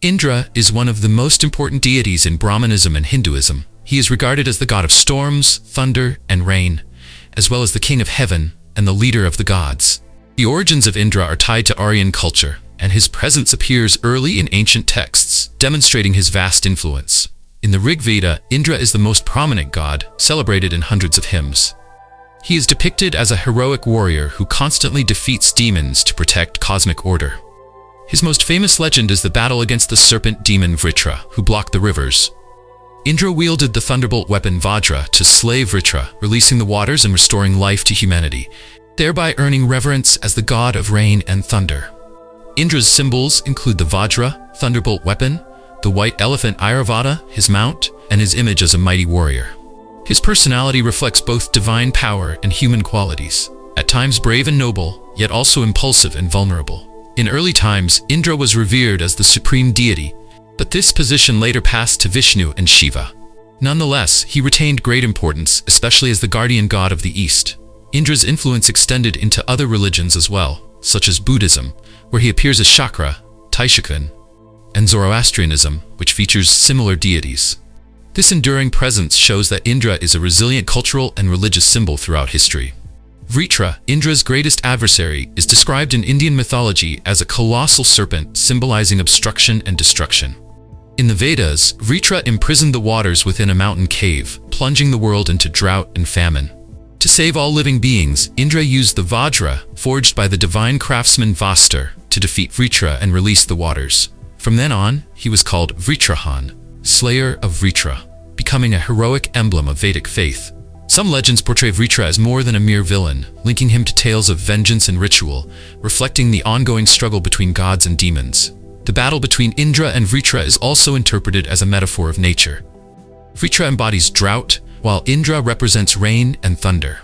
Indra is one of the most important deities in Brahmanism and Hinduism. He is regarded as the god of storms, thunder, and rain, as well as the king of heaven and the leader of the gods. The origins of Indra are tied to Aryan culture, and his presence appears early in ancient texts, demonstrating his vast influence. In the Rig Veda, Indra is the most prominent god, celebrated in hundreds of hymns. He is depicted as a heroic warrior who constantly defeats demons to protect cosmic order. His most famous legend is the battle against the serpent demon Vritra, who blocked the rivers. Indra wielded the thunderbolt weapon Vajra to slay Vritra, releasing the waters and restoring life to humanity, thereby earning reverence as the god of rain and thunder. Indra's symbols include the Vajra, thunderbolt weapon, the white elephant Airavata, his mount, and his image as a mighty warrior. His personality reflects both divine power and human qualities, at times brave and noble, yet also impulsive and vulnerable. In early times, Indra was revered as the supreme deity, but this position later passed to Vishnu and Shiva. Nonetheless, he retained great importance, especially as the guardian god of the East. Indra's influence extended into other religions as well, such as Buddhism, where he appears as Shakra, Taishakun, and Zoroastrianism, which features similar deities. This enduring presence shows that Indra is a resilient cultural and religious symbol throughout history. Vritra, Indra's greatest adversary, is described in Indian mythology as a colossal serpent symbolizing obstruction and destruction. In the Vedas, Vritra imprisoned the waters within a mountain cave, plunging the world into drought and famine. To save all living beings, Indra used the Vajra, forged by the divine craftsman Vastar, to defeat Vritra and release the waters. From then on, he was called Vritrahan, Slayer of Vritra, becoming a heroic emblem of Vedic faith. Some legends portray Vritra as more than a mere villain, linking him to tales of vengeance and ritual, reflecting the ongoing struggle between gods and demons. The battle between Indra and Vritra is also interpreted as a metaphor of nature. Vritra embodies drought, while Indra represents rain and thunder.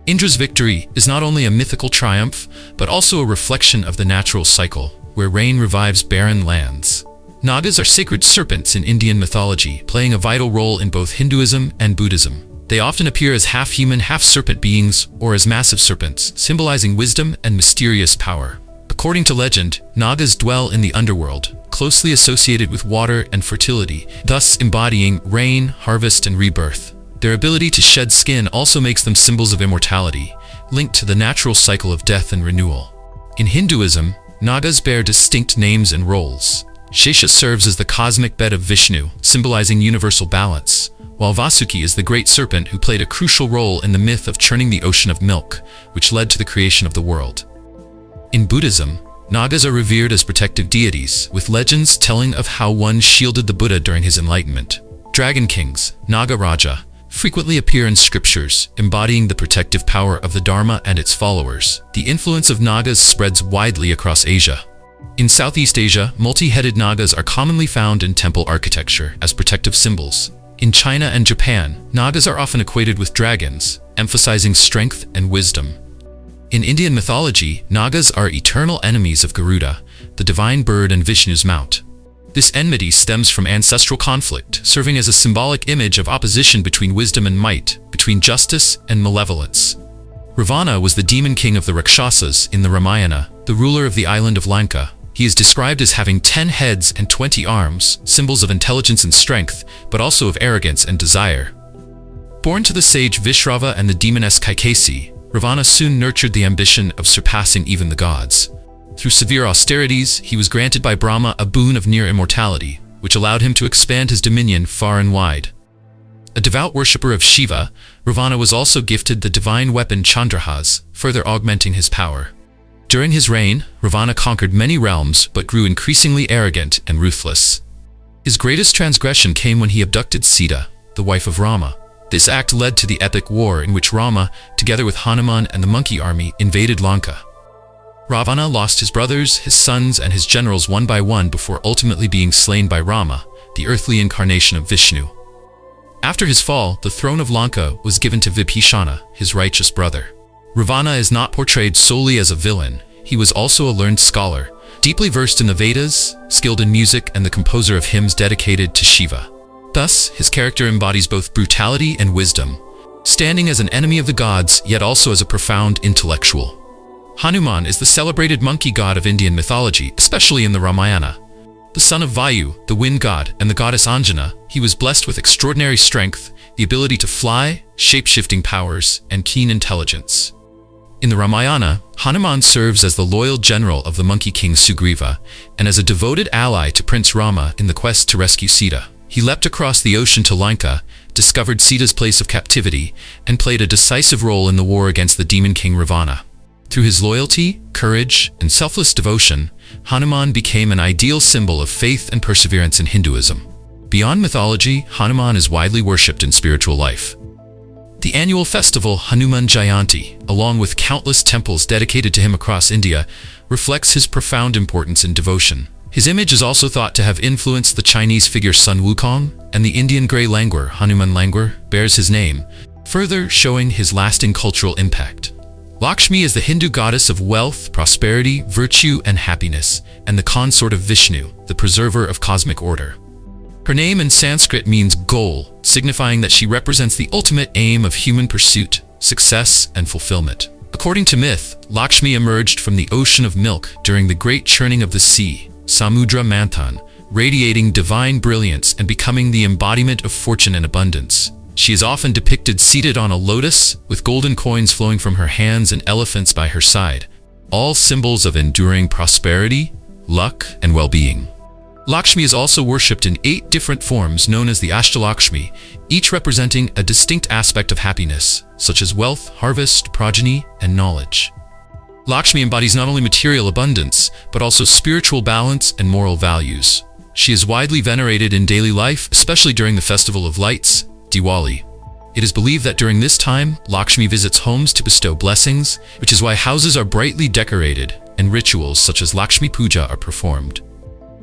Indra's victory is not only a mythical triumph, but also a reflection of the natural cycle, where rain revives barren lands. Nagas are sacred serpents in Indian mythology, playing a vital role in both Hinduism and Buddhism. They often appear as half-human, half-serpent beings, or as massive serpents, symbolizing wisdom and mysterious power. According to legend, Nagas dwell in the underworld, closely associated with water and fertility, thus embodying rain, harvest, and rebirth. Their ability to shed skin also makes them symbols of immortality, linked to the natural cycle of death and renewal. In Hinduism, Nagas bear distinct names and roles. Shesha serves as the cosmic bed of Vishnu, symbolizing universal balance, while Vāsuki is the great serpent who played a crucial role in the myth of churning the ocean of milk, which led to the creation of the world. In Buddhism, Nagas are revered as protective deities, with legends telling of how one shielded the Buddha during his enlightenment. Dragon kings, Naga Raja, frequently appear in scriptures, embodying the protective power of the Dharma and its followers. The influence of Nagas spreads widely across Asia. In Southeast Asia, multi-headed Nagas are commonly found in temple architecture as protective symbols. In China and Japan, Nagas are often equated with dragons, emphasizing strength and wisdom. In Indian mythology, Nagas are eternal enemies of Garuda, the divine bird and Vishnu's mount. This enmity stems from ancestral conflict, serving as a symbolic image of opposition between wisdom and might, between justice and malevolence. Ravana was the demon king of the Rakshasas in the Ramayana, the ruler of the island of Lanka. He is described as having 10 heads and 20 arms, symbols of intelligence and strength, but also of arrogance and desire. Born to the sage Vishrava and the demoness Kaikesi, Ravana soon nurtured the ambition of surpassing even the gods. Through severe austerities, he was granted by Brahma a boon of near immortality, which allowed him to expand his dominion far and wide. A devout worshipper of Shiva, Ravana was also gifted the divine weapon Chandrahas, further augmenting his power. During his reign, Ravana conquered many realms but grew increasingly arrogant and ruthless. His greatest transgression came when he abducted Sita, the wife of Rama. This act led to the epic war in which Rama, together with Hanuman and the monkey army, invaded Lanka. Ravana lost his brothers, his sons, and his generals one by one before ultimately being slain by Rama, the earthly incarnation of Vishnu. After his fall, the throne of Lanka was given to Vibhishana, his righteous brother. Ravana is not portrayed solely as a villain. He was also a learned scholar, deeply versed in the Vedas, skilled in music, and the composer of hymns dedicated to Shiva. Thus, his character embodies both brutality and wisdom, standing as an enemy of the gods, yet also as a profound intellectual. Hanuman is the celebrated monkey god of Indian mythology, especially in the Ramayana. The the son of Vayu, the wind god, and the goddess Anjana, he was blessed with extraordinary strength, the ability to fly, shape-shifting powers, and keen intelligence. In the Ramayana, Hanuman serves as the loyal general of the monkey king Sugriva, and as a devoted ally to Prince Rama in the quest to rescue Sita. He leapt across the ocean to Lanka, discovered Sita's place of captivity, and played a decisive role in the war against the demon king Ravana. Through his loyalty, courage, and selfless devotion, Hanuman became an ideal symbol of faith and perseverance in Hinduism. Beyond mythology, Hanuman is widely worshipped in spiritual life. The annual festival Hanuman Jayanti, along with countless temples dedicated to him across India, reflects his profound importance in devotion. His image is also thought to have influenced the Chinese figure Sun Wukong, and the Indian grey langur Hanuman langur bears his name, further showing his lasting cultural impact. Lakshmi is the Hindu goddess of wealth, prosperity, virtue, and happiness, and the consort of Vishnu, the preserver of cosmic order. Her name in Sanskrit means goal, signifying that she represents the ultimate aim of human pursuit, success, and fulfillment. According to myth, Lakshmi emerged from the ocean of milk during the great churning of the sea, Samudra Manthan, radiating divine brilliance and becoming the embodiment of fortune and abundance. She is often depicted seated on a lotus, with golden coins flowing from her hands and elephants by her side, all symbols of enduring prosperity, luck, and well-being. Lakshmi is also worshipped in 8 different forms known as the Ashtalakshmi, each representing a distinct aspect of happiness, such as wealth, harvest, progeny, and knowledge. Lakshmi embodies not only material abundance, but also spiritual balance and moral values. She is widely venerated in daily life, especially during the Festival of Lights, Diwali. It is believed that during this time, Lakshmi visits homes to bestow blessings, which is why houses are brightly decorated and rituals such as Lakshmi Puja are performed.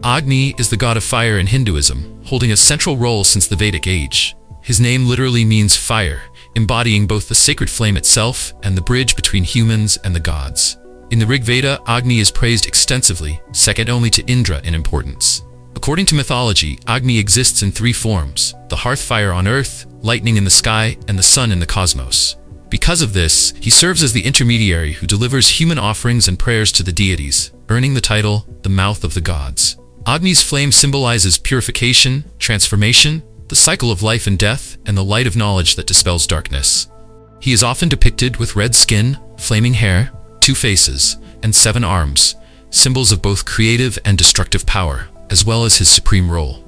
Agni is the god of fire in Hinduism, holding a central role since the Vedic age. His name literally means fire, embodying both the sacred flame itself and the bridge between humans and the gods. In the Rig Veda, Agni is praised extensively, second only to Indra in importance. According to mythology, Agni exists in 3 forms: the hearth fire on earth, lightning in the sky, and the sun in the cosmos. Because of this, he serves as the intermediary who delivers human offerings and prayers to the deities, earning the title, the mouth of the gods. Agni's flame symbolizes purification, transformation, the cycle of life and death, and the light of knowledge that dispels darkness. He is often depicted with red skin, flaming hair, 2 faces, and 7 arms, symbols of both creative and destructive power, as well as his supreme role.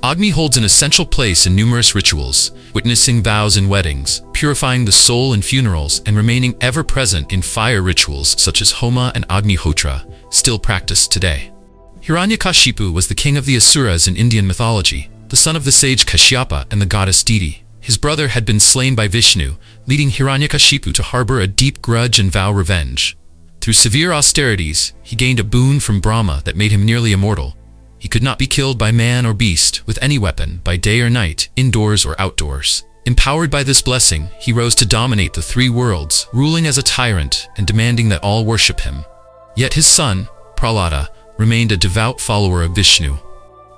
Agni holds an essential place in numerous rituals, witnessing vows and weddings, purifying the soul in funerals, and remaining ever present in fire rituals such as Homa and Agnihotra, still practiced today. Hiranyakashipu was the king of the Asuras in Indian mythology, the son of the sage Kashyapa and the goddess Didi. His brother had been slain by Vishnu, leading Hiranyakashipu to harbor a deep grudge and vow revenge. Through severe austerities, he gained a boon from Brahma that made him nearly immortal. He could not be killed by man or beast with any weapon, by day or night, indoors or outdoors. Empowered by this blessing, he rose to dominate the 3 worlds, ruling as a tyrant and demanding that all worship him. Yet his son, Prahlada, remained a devout follower of Vishnu.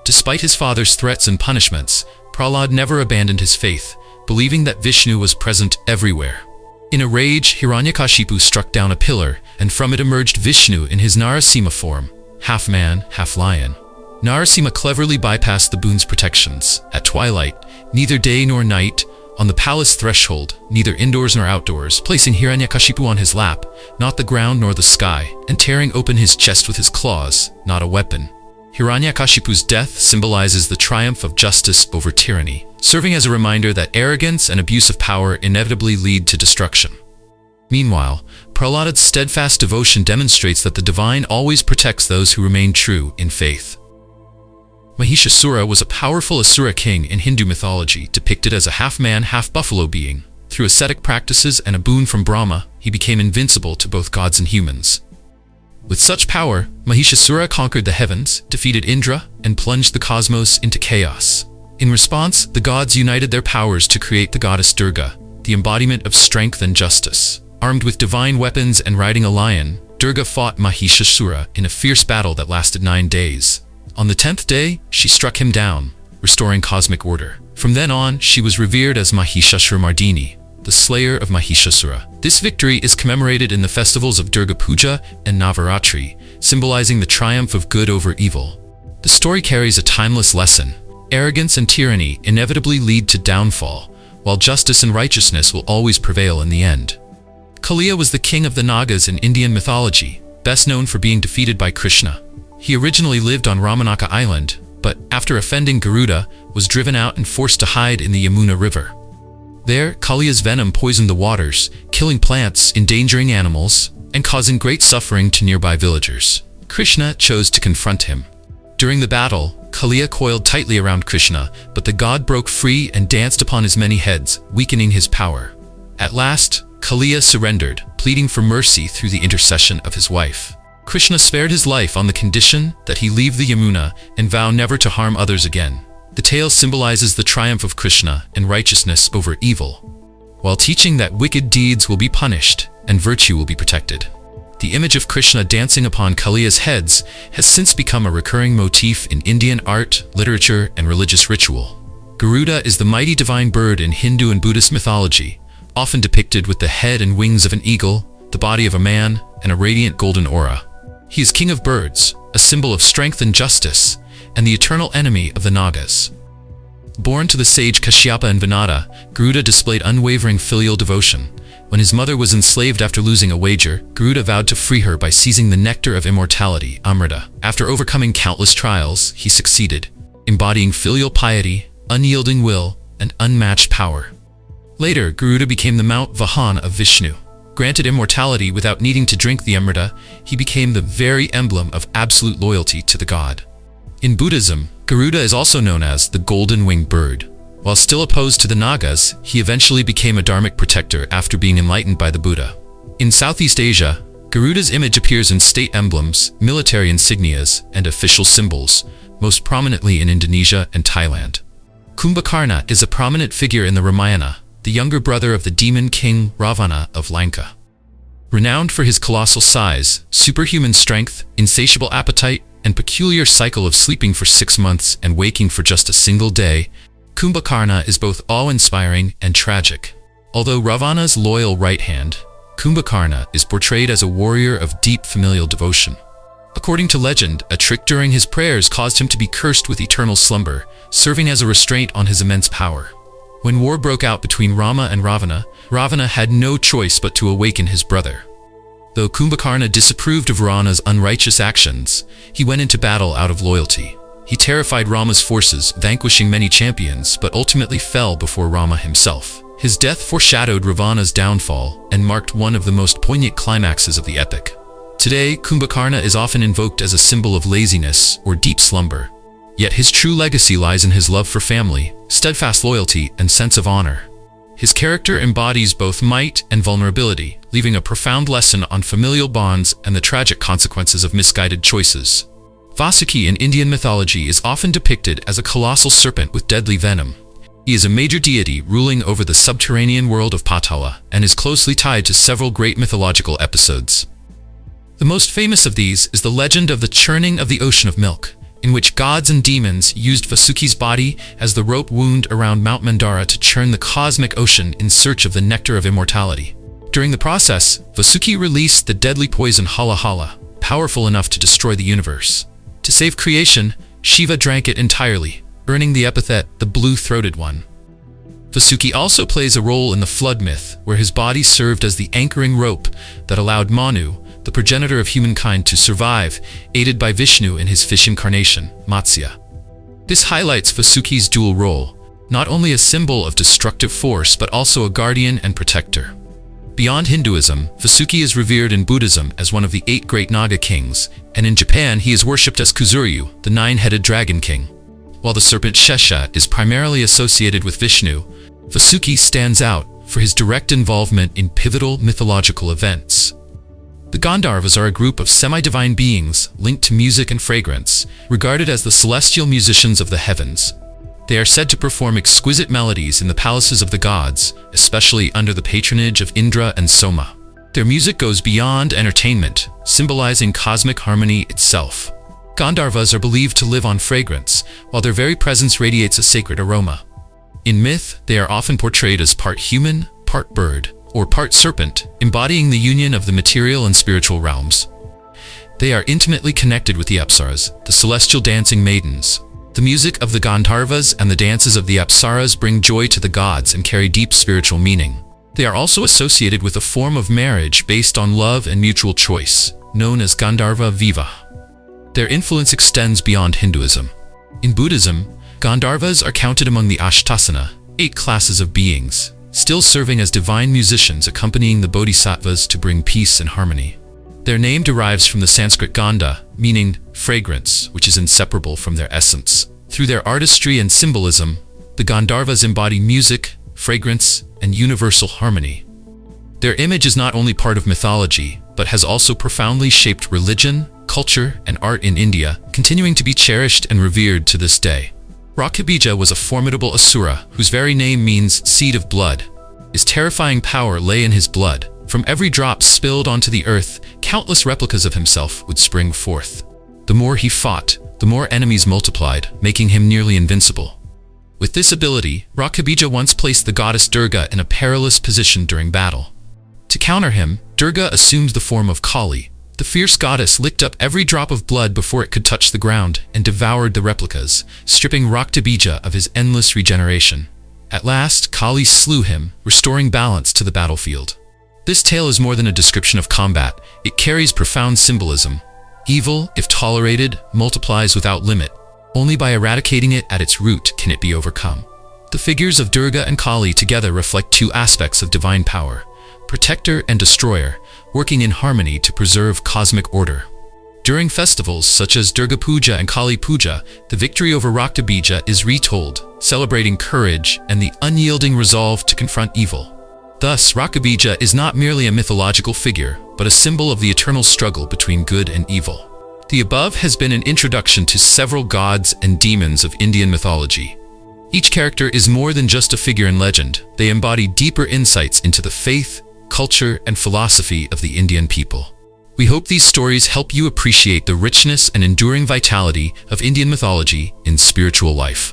Despite his father's threats and punishments, Prahlad never abandoned his faith, believing that Vishnu was present everywhere. In a rage, Hiranyakashipu struck down a pillar, and from it emerged Vishnu in his Narasimha form, half man, half lion. Narasimha cleverly bypassed the boon's protections. At twilight, neither day nor night, on the palace threshold, neither indoors nor outdoors, placing Hiranyakashipu on his lap, not the ground nor the sky, and tearing open his chest with his claws, not a weapon. Hiranyakashipu's death symbolizes the triumph of justice over tyranny, serving as a reminder that arrogance and abuse of power inevitably lead to destruction. Meanwhile, Prahlad's steadfast devotion demonstrates that the divine always protects those who remain true in faith. Mahishasura was a powerful Asura king in Hindu mythology, depicted as a half-man, half-buffalo being. Through ascetic practices and a boon from Brahma, he became invincible to both gods and humans. With such power, Mahishasura conquered the heavens, defeated Indra, and plunged the cosmos into chaos. In response, the gods united their powers to create the goddess Durga, the embodiment of strength and justice. Armed with divine weapons and riding a lion, Durga fought Mahishasura in a fierce battle that lasted 9 days. On the 10th day, she struck him down, restoring cosmic order. From then on, she was revered as Mahishasura-Mardini, the slayer of Mahishasura. This victory is commemorated in the festivals of Durga Puja and Navaratri, symbolizing the triumph of good over evil. The story carries a timeless lesson. Arrogance and tyranny inevitably lead to downfall, while justice and righteousness will always prevail in the end. Kaliya was the king of the Nagas in Indian mythology, best known for being defeated by Krishna. He originally lived on Ramanaka Island, but after offending Garuda, was driven out and forced to hide in the Yamuna River. There, Kaliya's venom poisoned the waters, killing plants, endangering animals, and causing great suffering to nearby villagers. Krishna chose to confront him. During the battle, Kaliya coiled tightly around Krishna, but the god broke free and danced upon his many heads, weakening his power. At last, Kaliya surrendered, pleading for mercy through the intercession of his wife. Krishna spared his life on the condition that he leave the Yamuna and vow never to harm others again. The tale symbolizes the triumph of Krishna and righteousness over evil, while teaching that wicked deeds will be punished and virtue will be protected. The image of Krishna dancing upon Kaliya's heads has since become a recurring motif in Indian art, literature, and religious ritual. Garuda is the mighty divine bird in Hindu and Buddhist mythology, often depicted with the head and wings of an eagle, the body of a man, and a radiant golden aura. He is king of birds, a symbol of strength and justice, and the eternal enemy of the Nagas. Born to the sage Kashyapa and Vinata, Garuda displayed unwavering filial devotion. When his mother was enslaved after losing a wager, Garuda vowed to free her by seizing the nectar of immortality, Amrita. After overcoming countless trials, he succeeded, embodying filial piety, unyielding will, and unmatched power. Later, Garuda became the Mount Vahana of Vishnu. Granted immortality without needing to drink the Amrita, he became the very emblem of absolute loyalty to the god. In Buddhism, Garuda is also known as the golden-winged bird. While still opposed to the Nagas, he eventually became a dharmic protector after being enlightened by the Buddha. In Southeast Asia, Garuda's image appears in state emblems, military insignias, and official symbols, most prominently in Indonesia and Thailand. Kumbhakarna is a prominent figure in the Ramayana, the younger brother of the demon king Ravana of Lanka. Renowned for his colossal size, superhuman strength, insatiable appetite, and peculiar cycle of sleeping for 6 months and waking for just a single day, Kumbhakarna is both awe-inspiring and tragic. Although Ravana's loyal right hand, Kumbhakarna is portrayed as a warrior of deep familial devotion. According to legend, a trick during his prayers caused him to be cursed with eternal slumber, serving as a restraint on his immense power. When war broke out between Rama and Ravana, Ravana had no choice but to awaken his brother. Though Kumbhakarna disapproved of Ravana's unrighteous actions, he went into battle out of loyalty. He terrified Rama's forces, vanquishing many champions, but ultimately fell before Rama himself. His death foreshadowed Ravana's downfall and marked one of the most poignant climaxes of the epic. Today, Kumbhakarna is often invoked as a symbol of laziness or deep slumber. Yet his true legacy lies in his love for family, steadfast loyalty, and sense of honor. His character embodies both might and vulnerability, leaving a profound lesson on familial bonds and the tragic consequences of misguided choices. Vāsuki in Indian mythology is often depicted as a colossal serpent with deadly venom. He is a major deity ruling over the subterranean world of Patala and is closely tied to several great mythological episodes. The most famous of these is the legend of the churning of the ocean of milk, in which gods and demons used Vāsuki's body as the rope wound around Mount Mandara to churn the cosmic ocean in search of the nectar of immortality. During the process, Vāsuki released the deadly poison Hala Hala, powerful enough to destroy the universe. To save creation, Shiva drank it entirely, earning the epithet the Blue-Throated One. Vāsuki also plays a role in the flood myth, where his body served as the anchoring rope that allowed Manu, the progenitor of humankind, to survive, aided by Vishnu in his fish incarnation, Matsya. This highlights Vāsuki's dual role, not only a symbol of destructive force but also a guardian and protector. Beyond Hinduism, Vāsuki is revered in Buddhism as one of the 8 great Naga kings, and in Japan he is worshipped as Kuzuryu, the 9-headed dragon king. While the serpent Shesha is primarily associated with Vishnu, Vāsuki stands out for his direct involvement in pivotal mythological events. The Gandharvas are a group of semi-divine beings linked to music and fragrance, regarded as the celestial musicians of the heavens. They are said to perform exquisite melodies in the palaces of the gods, especially under the patronage of Indra and Soma. Their music goes beyond entertainment, symbolizing cosmic harmony itself. Gandharvas are believed to live on fragrance, while their very presence radiates a sacred aroma. In myth, they are often portrayed as part human, part bird, or part serpent, embodying the union of the material and spiritual realms. They are intimately connected with the Apsaras, the celestial dancing maidens. The music of the Gandharvas and the dances of the Apsaras bring joy to the gods and carry deep spiritual meaning. They are also associated with a form of marriage based on love and mutual choice, known as Gandharva Vivaha. Their influence extends beyond Hinduism. In Buddhism, Gandharvas are counted among the Ashtasana, 8 classes of beings, still serving as divine musicians accompanying the bodhisattvas to bring peace and harmony. Their name derives from the Sanskrit gandha, meaning fragrance, which is inseparable from their essence. Through their artistry and symbolism, the Gandharvas embody music, fragrance, and universal harmony. Their image is not only part of mythology, but has also profoundly shaped religion, culture, and art in India, continuing to be cherished and revered to this day. Rakṭabīja was a formidable Asura, whose very name means seed of blood. His terrifying power lay in his blood. From every drop spilled onto the earth, countless replicas of himself would spring forth. The more he fought, the more enemies multiplied, making him nearly invincible. With this ability, Rakṭabīja once placed the goddess Durga in a perilous position during battle. To counter him, Durga assumed the form of Kali. The fierce goddess licked up every drop of blood before it could touch the ground and devoured the replicas, stripping Rakṭabīja of his endless regeneration. At last, Kali slew him, restoring balance to the battlefield. This tale is more than a description of combat. It carries profound symbolism. Evil, if tolerated, multiplies without limit. Only by eradicating it at its root can it be overcome. The figures of Durga and Kali together reflect 2 aspects of divine power, protector and destroyer, working in harmony to preserve cosmic order. During festivals such as Durga Puja and Kali Puja, the victory over Rakṭabīja is retold, celebrating courage and the unyielding resolve to confront evil. Thus, Rakṭabīja is not merely a mythological figure, but a symbol of the eternal struggle between good and evil. The above has been an introduction to several gods and demons of Indian mythology. Each character is more than just a figure in legend. They embody deeper insights into the faith, culture, and philosophy of the Indian people. We hope these stories help you appreciate the richness and enduring vitality of Indian mythology in spiritual life.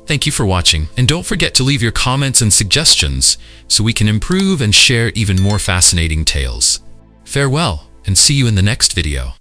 Thank you for watching, and don't forget to leave your comments and suggestions so we can improve and share even more fascinating tales. Farewell, and see you in the next video.